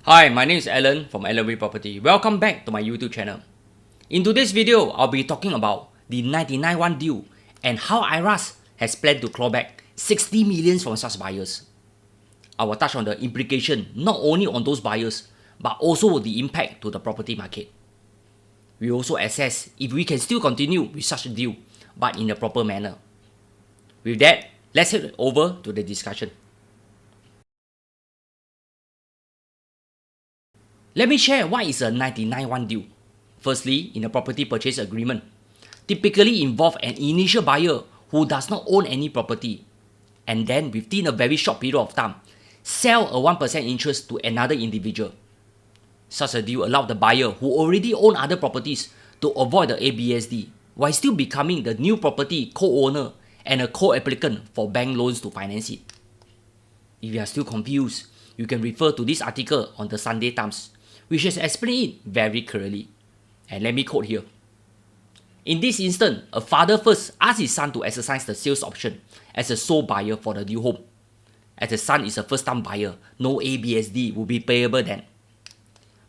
Hi, my name is Alan from Alan Property. Welcome back to my YouTube channel. In today's video, I'll be talking about the 99-1 deal and how IRAS has planned to claw back 60 millions from such buyers. I will touch on the implication not only on those buyers, but also the impact to the property market. We also assess if we can still continue with such a deal, but in a proper manner. With that, let's head over to the discussion. Let me share what is a 99-1 deal. Firstly, in a property purchase agreement, typically involve an initial buyer who does not own any property, and then within a very short period of time, sell a 1% interest to another individual. Such a deal allows the buyer who already own other properties to avoid the ABSD while still becoming the new property co-owner and a co-applicant for bank loans to finance it. If you are still confused, you can refer to this article on the Sunday Times, which has explained it very clearly. And let me quote here. In this instance, a father first asked his son to exercise the sales option as a sole buyer for the new home. As the son is a first-time buyer, no ABSD will be payable then.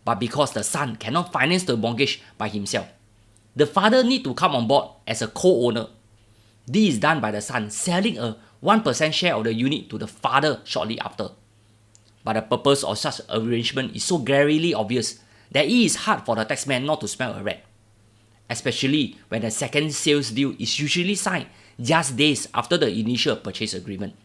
But because the son cannot finance the mortgage by himself, the father needs to come on board as a co-owner. This is done by the son selling a 1% share of the unit to the father shortly after. But the purpose of such arrangement is so glaringly obvious that it is hard for the taxman not to smell a rat, especially when the second sales deal is usually signed just days after the initial purchase agreement.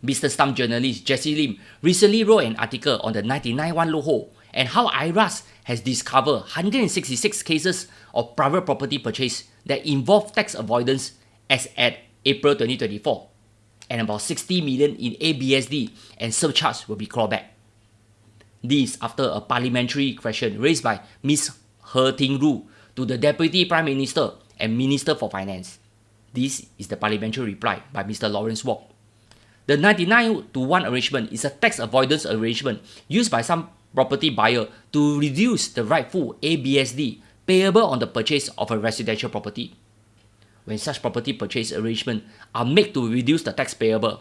Business Times journalist Jesse Lim recently wrote an article on the 99-1 loophole and how IRAS has discovered 166 cases of private property purchase that involve tax avoidance as at April 2024. And about 60 million in ABSD and surcharge will be clawed back. This after a parliamentary question raised by Ms. He Ting-ru to the Deputy Prime Minister and Minister for Finance. This is the parliamentary reply by Mr. Lawrence Wong. The 99-1 arrangement is a tax avoidance arrangement used by some property buyer to reduce the rightful ABSD payable on the purchase of a residential property. When such property purchase arrangements are made to reduce the tax payable,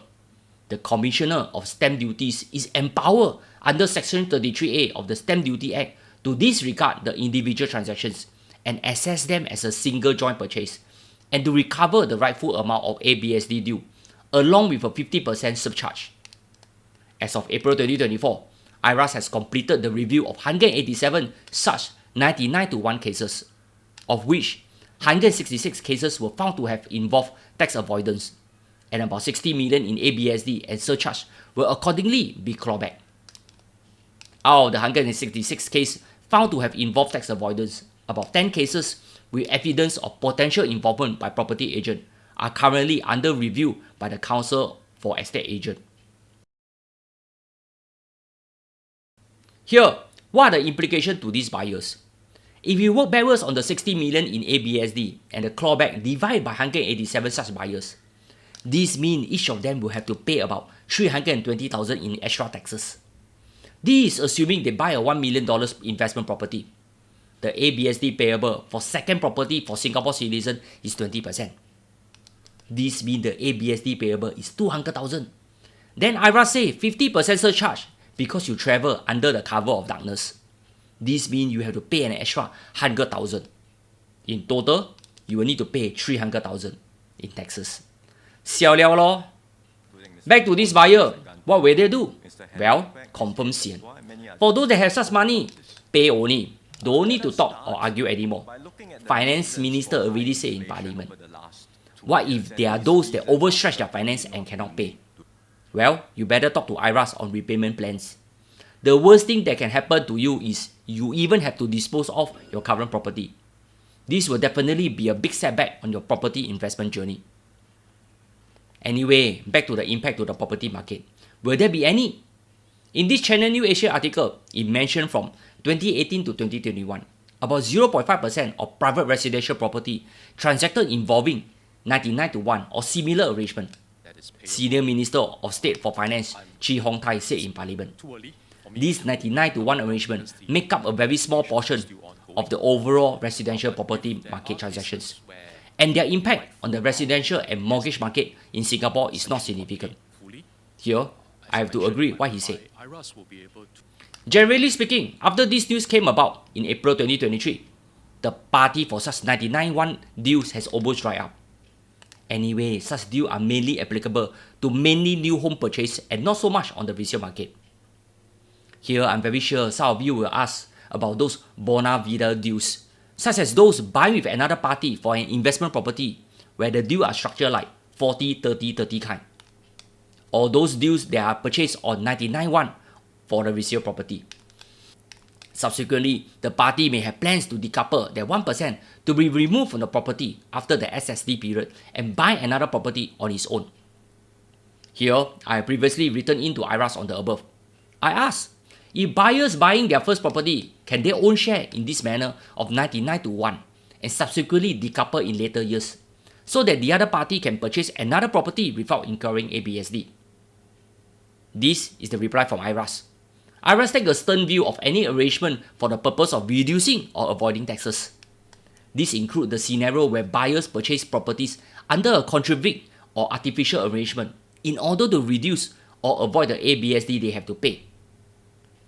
the Commissioner of Stamp Duties is empowered under Section 33A of the Stamp Duty Act to disregard the individual transactions and assess them as a single joint purchase, and to recover the rightful amount of ABSD due, along with a 50% surcharge. As of April 2024, IRAS has completed the review of 187 such 99-1 cases, of which 166 cases were found to have involved tax avoidance, and about 60 million in ABSD and surcharge will accordingly be clawed back. Out of the 166 cases found to have involved tax avoidance, about 10 cases with evidence of potential involvement by property agent are currently under review by the Council for Estate Agents. Here, what are the implications to these buyers? If you work backwards on the 60 million in ABSD and the clawback divided by 187 such buyers, this means each of them will have to pay about 320,000 in extra taxes. This is assuming they buy a $1 million investment property. The ABSD payable for second property for Singapore citizen is 20%. This means the ABSD payable is 200,000. Then IRAS say 50% surcharge because you travel under the cover of darkness. This means you have to pay an extra 100,000. In total, you will need to pay 300,000 in taxes. Xiao liao lor. Back to this buyer, what will they do? Well, confirm sian. For those that have such money, pay only. Don't need to talk or argue anymore. Finance Minister already said in Parliament. What if there are those that overstretch their finance and cannot pay? Well, you better talk to IRAS on repayment plans. The worst thing that can happen to you is you even have to dispose of your current property. This will definitely be a big setback on your property investment journey. Anyway, back to the impact to the property market. Will there be any? In this Channel New Asia article, it mentioned from 2018 to 2021, about 0.5% of private residential property transacted involving 99-1 or similar arrangement. Senior Minister of State for Finance Chee Hong Tai said in Parliament. These 99-1 arrangements make up a very small portion of the overall residential property market transactions, and their impact on the residential and mortgage market in Singapore is not significant. Here, I have to agree what he said. IRAS will be able to. Generally speaking, after this news came about in April 2023, the party for such 99-1 deals has almost dried up. Anyway, such deals are mainly applicable to mainly new home purchase and not so much on the resale market. Here, I'm very sure some of you will ask about those bona fide deals, such as those buying with another party for an investment property where the deals are structured like 40-30-30 kind, or those deals that are purchased on 99-1 for the resale property. Subsequently, the party may have plans to decouple their 1% to be removed from the property after the SSD period and buy another property on its own. Here, I have previously written into IRAS on the above. I asked, if buyers buying their first property, can they own share in this manner of 99-1 and subsequently decouple in later years so that the other party can purchase another property without incurring ABSD? This is the reply from IRAS. IRAS take a stern view of any arrangement for the purpose of reducing or avoiding taxes. This includes the scenario where buyers purchase properties under a contriving or artificial arrangement in order to reduce or avoid the ABSD they have to pay.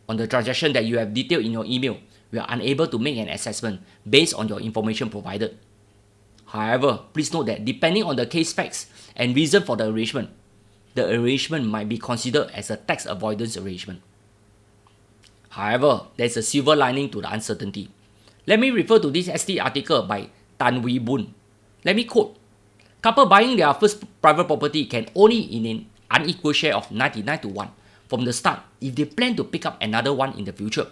On the transaction that you have detailed in your email, we are unable to make an assessment based on your information provided. However, please note that depending on the case facts and reason for the arrangement might be considered as a tax avoidance arrangement. However, there is a silver lining to the uncertainty. Let me refer to this ST article by Tan Wee Boon. Let me quote, couple buying their first private property can only in an unequal share of 99-1 from the start if they plan to pick up another one in the future.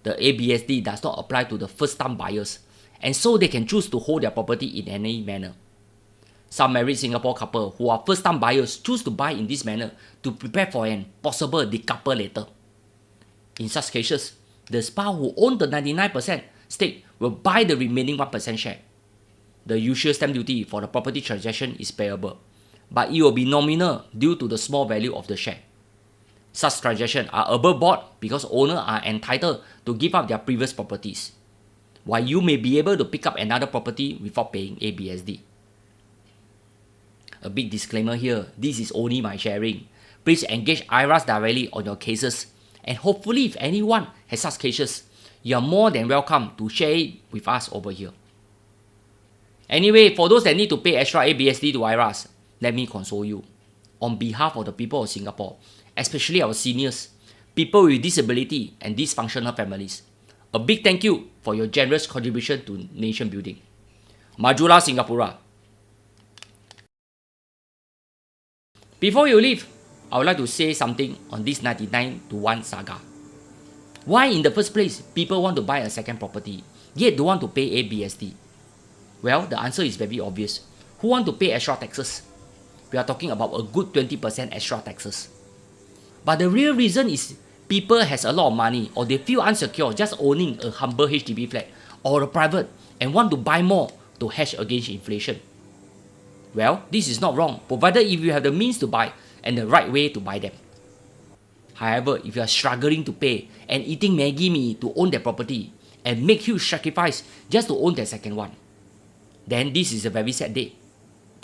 The ABSD does not apply to the first-time buyers, and so they can choose to hold their property in any manner. Some married Singapore couple who are first-time buyers choose to buy in this manner to prepare for an possible decouple later. In such cases, the spouse who owns the 99% stake will buy the remaining 1% share. The usual stamp duty for the property transaction is payable, but it will be nominal due to the small value of the share. Such transactions are above board because owners are entitled to give up their previous properties, while you may be able to pick up another property without paying ABSD. A big disclaimer here, this is only my sharing. Please engage IRAS directly on your cases, and hopefully if anyone has such cases, you are more than welcome to share it with us over here. Anyway, for those that need to pay extra ABSD to IRAS, let me console you. On behalf of the people of Singapore, especially our seniors, people with disability and dysfunctional families, a big thank you for your generous contribution to nation building. Majulah Singapura. Before you leave, I would like to say something on this 99-1 saga. Why in the first place people want to buy a second property, yet don't want to pay ABSD? Well, the answer is very obvious. Who want to pay extra taxes? We are talking about a good 20% extra taxes. But the real reason is people has a lot of money or they feel insecure just owning a humble HDB flat or a private and want to buy more to hedge against inflation. Well, this is not wrong, provided if you have the means to buy and the right way to buy them. However, if you are struggling to pay and eating Maggi mee to own that property and make huge sacrifice just to own that second one, then this is a very sad day.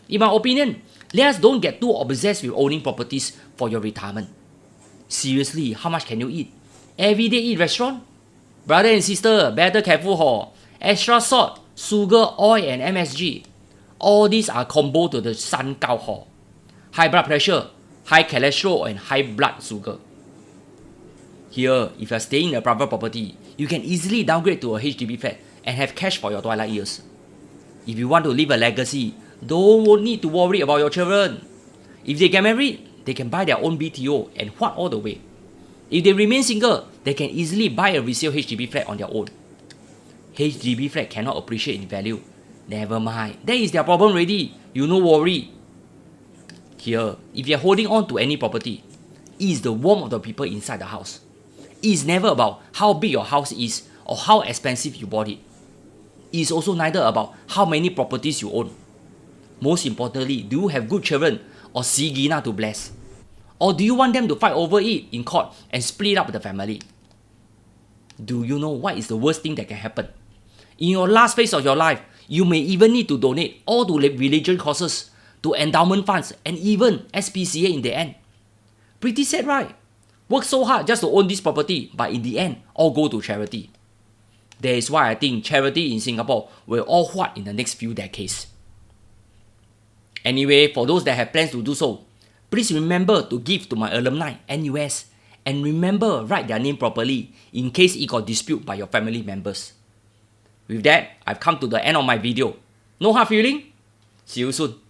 In my opinion, let us don't get too obsessed with owning properties for your retirement. Seriously, how much can you eat? Every day eat restaurant? Brother and sister, better careful ho. Extra salt, sugar, oil and MSG. All these are combo to the sun gao ho. High blood pressure, high cholesterol and high blood sugar. Here, if you are staying in a private property, you can easily downgrade to a HDB flat and have cash for your twilight years. If you want to leave a legacy, don't need to worry about your children. If they get married, they can buy their own BTO and what all the way. If they remain single, they can easily buy a resale HDB flat on their own. HDB flat cannot appreciate in value. Never mind, that is their problem already. You no worry. Here, if you are holding on to any property, it is the warmth of the people inside the house. It is never about how big your house is or how expensive you bought it. It is also neither about how many properties you own. Most importantly, do you have good children or sigina to bless? Or do you want them to fight over it in court and split up the family? Do you know what is the worst thing that can happen? In your last phase of your life, you may even need to donate all to religion causes, to endowment funds, and even SPCA in the end. Pretty sad, right? work so hard just to own this property, but in the end, all go to charity. That is why I think charity in Singapore will all what in the next few decades. Anyway, for those that have plans to do so, please remember to give to my alumni, NUS, and remember write their name properly in case it got disputed by your family members. With that, I've come to the end of my video. No hard feeling? See you soon.